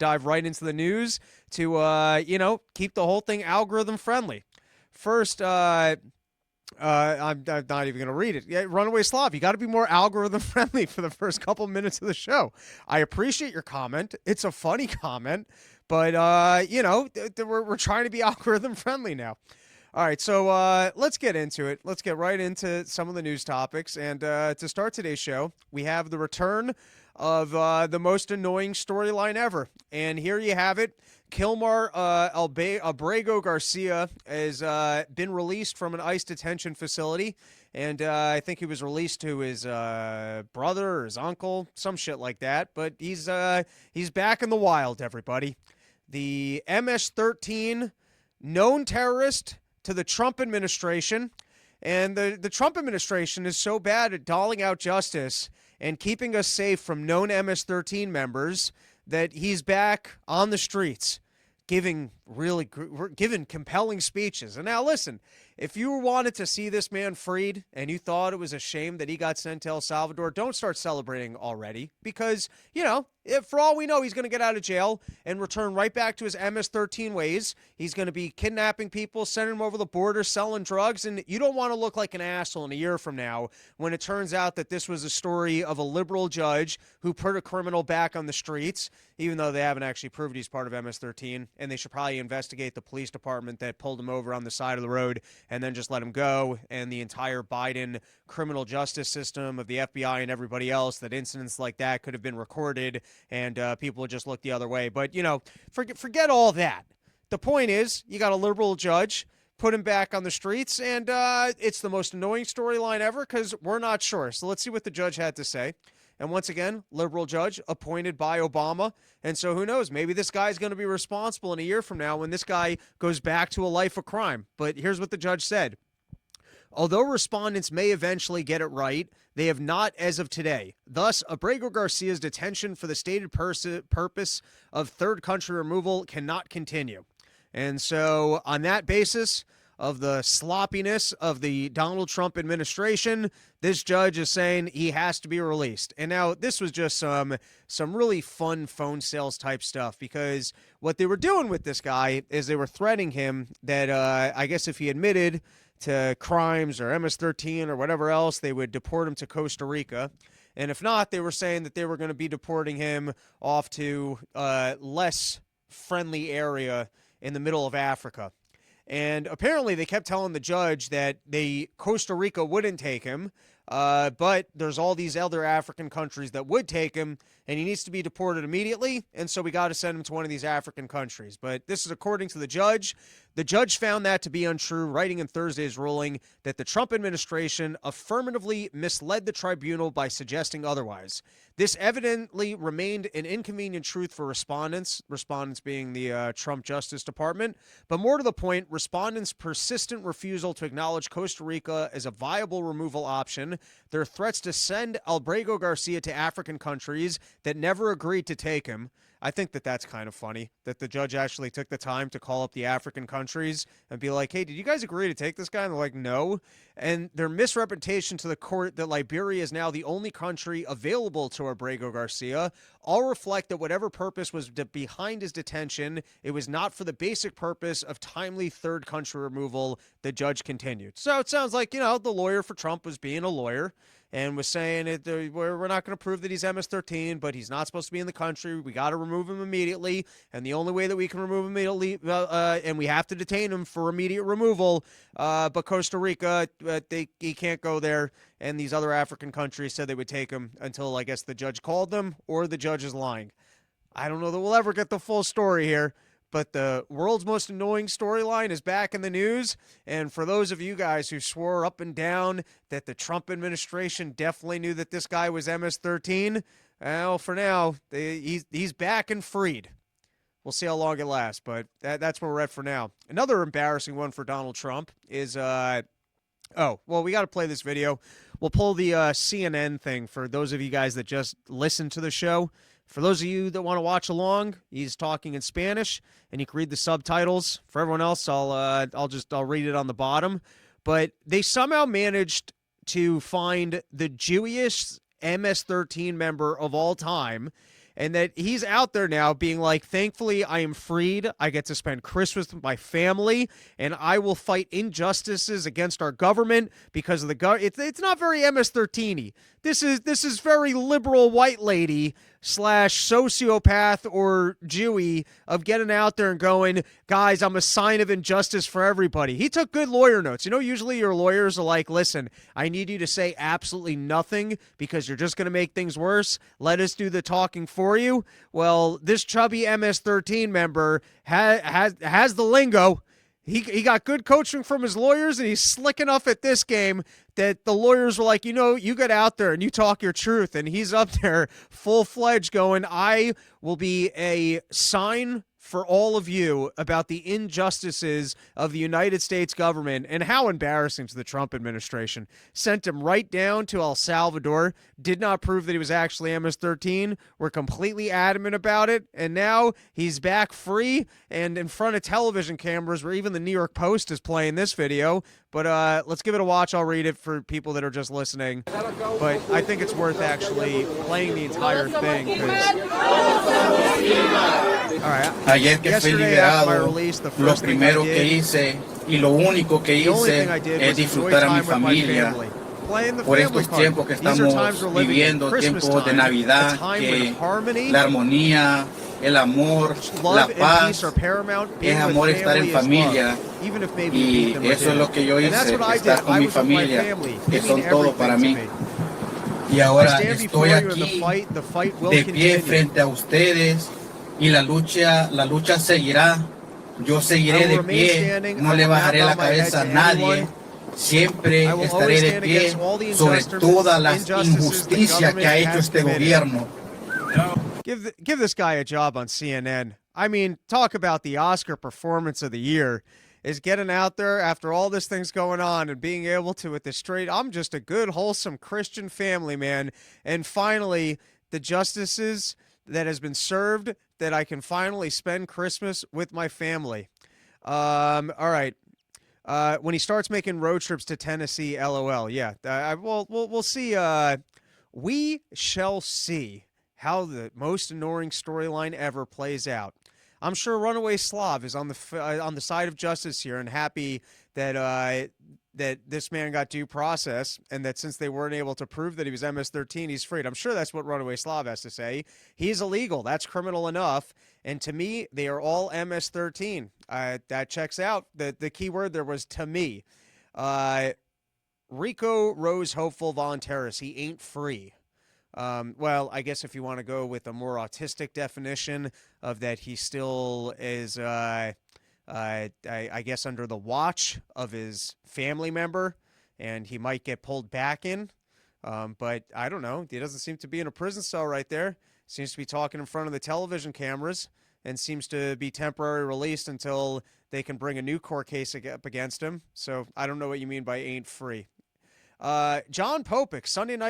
dive right into the news to, keep the whole thing algorithm friendly. First, I'm not even going to read it. Yeah, Runaway Slav, you got to be more algorithm friendly for the first couple minutes of the show. I appreciate your comment. It's a funny comment, but, we're trying to be algorithm friendly now. All right, so let's get into it. Let's get right into some of the news topics. And to start today's show, we have the return of the most annoying storyline ever. And here you have it. Kilmar Abrego Garcia has been released from an ICE detention facility. And I think he was released to his brother or his uncle, some shit like that. But he's back in the wild, everybody. The MS-13 known terrorist to the Trump administration. And the Trump administration is so bad at doling out justice and keeping us safe from known MS-13 members that he's back on the streets giving compelling speeches. And now listen, if you wanted to see this man freed and you thought it was a shame that he got sent to El Salvador, don't start celebrating already because, if for all we know, he's going to get out of jail and return right back to his MS-13 ways. He's going to be kidnapping people, sending them over the border, selling drugs, and you don't want to look like an asshole in a year from now when it turns out that this was a story of a liberal judge who put a criminal back on the streets, even though they haven't actually proved he's part of MS-13, and they should probably investigate the police department that pulled him over on the side of the road and then just let him go, and the entire Biden criminal justice system of the FBI and everybody else, that incidents like that could have been recorded and people would just look the other way. But, forget all that. The point is, you got a liberal judge, put him back on the streets, and it's the most annoying storyline ever because we're not sure. So let's see what the judge had to say. And once again, liberal judge appointed by Obama. And so who knows? Maybe this guy's going to be responsible in a year from now when this guy goes back to a life of crime. But here's what the judge said. Although respondents may eventually get it right, they have not as of today. Thus, Abrego Garcia's detention for the stated purpose of third country removal cannot continue. And so on that basis of the sloppiness of the Donald Trump administration, this judge is saying he has to be released. And now this was just some really fun phone sales type stuff because what they were doing with this guy is they were threatening him that I guess if he admitted to crimes or MS-13 or whatever else, they would deport him to Costa Rica. And if not, they were saying that they were going to be deporting him off to a less friendly area in the middle of Africa. And apparently they kept telling the judge that Costa Rica wouldn't take him, but there's all these other African countries that would take him, and he needs to be deported immediately, and so we got to send him to one of these African countries. But this is according to the judge. The judge found that to be untrue, writing in Thursday's ruling that the Trump administration affirmatively misled the tribunal by suggesting otherwise. This evidently remained an inconvenient truth for respondents being the Trump Justice Department. But more to the point, respondents' persistent refusal to acknowledge Costa Rica as a viable removal option, their threats to send Abrego Garcia to African countries that never agreed to take him. I think that that's kind of funny that the judge actually took the time to call up the African countries and be like, hey, did you guys agree to take this guy? And they're like, no. And their misrepresentation to the court that Liberia is now the only country available to Abrego Garcia all reflect that whatever purpose was behind his detention, it was not for the basic purpose of timely third country removal, the judge continued. So it sounds like, the lawyer for Trump was being a lawyer and was saying we're not going to prove that he's MS-13, but he's not supposed to be in the country. We got to remove him immediately, and the only way that we can remove him immediately, and we have to detain him for immediate removal, but Costa Rica, he can't go there, and these other African countries said they would take him until, I guess, the judge called them, or the judge is lying. I don't know that we'll ever get the full story here. But the world's most annoying storyline is back in the news. And for those of you guys who swore up and down that the Trump administration definitely knew that this guy was MS-13, well, for now, he's back and freed. We'll see how long it lasts, but that's where we're at for now. Another embarrassing one for Donald Trump is, we got to play this video. We'll pull the CNN thing for those of you guys that just listen to the show. For those of you that want to watch along, he's talking in Spanish, and you can read the subtitles. For everyone else, I'll read it on the bottom. But they somehow managed to find the Jewish MS-13 member of all time, and that he's out there now being like, thankfully, I am freed. I get to spend Christmas with my family, and I will fight injustices against our government because of the government. It's not very MS-13y. This is very liberal white lady / sociopath or Jewy of getting out there and going, guys, I'm a sign of injustice for everybody. He took good lawyer notes. Usually your lawyers are like, listen, I need you to say absolutely nothing because you're just going to make things worse. Let us do the talking for you. Well, this chubby MS-13 member has the lingo. He got good coaching from his lawyers, and he's slick enough at this game that the lawyers were like, you get out there and you talk your truth. And he's up there full-fledged going, I will be a sign for all of you about the injustices of the United States government and how embarrassing to the Trump administration. Sent him right down to El Salvador, did not prove that he was actually MS-13. We're completely adamant about it, and now he's back free and in front of television cameras where even the New York Post is playing this video. But let's give it a watch. I'll read it for people that are just listening. But I think it's worth actually playing the entire thing. Ayer que fui liberado, lo primero que hice y lo único que hice es disfrutar a mi familia. Por estos tiempos que estamos viviendo, tiempos de Navidad, que la armonía, el amor, la paz, es amor estar en familia. Y eso es lo que yo hice, estar con mi familia, que son todo para mí. Y ahora estoy aquí de pie frente a ustedes y la lucha seguirá. Yo seguiré de pie, no le bajaré la cabeza a nadie. Siempre estaré de pie sobre todas las injusticias que ha hecho este gobierno. Give this guy a job on CNN. I mean, talk about the Oscar performance of the year. Is getting out there after all this thing's going on and being able to, with the straight, I'm just a good, wholesome Christian family man. And finally, the justices that has been served, that I can finally spend Christmas with my family. All right. When he starts making road trips to Tennessee, LOL. Yeah. We'll see. We shall see how the most annoying storyline ever plays out. I'm sure Runaway Slav is on the side of justice here and happy that that this man got due process and that since they weren't able to prove that he was MS-13, he's freed. I'm sure that's what Runaway Slav has to say. He's illegal. That's criminal enough. And to me, they are all MS-13. That checks out. The key word there was to me. Rico Rose Hopeful Voluntaris. He ain't free. Well, I guess if you want to go with a more autistic definition of that, he still is, I guess, under the watch of his family member, and he might get pulled back in. But I don't know. He doesn't seem to be in a prison cell right there. Seems to be talking in front of the television cameras and seems to be temporarily released until they can bring a new court case up against him. So I don't know what you mean by ain't free. John Popik, Sunday night.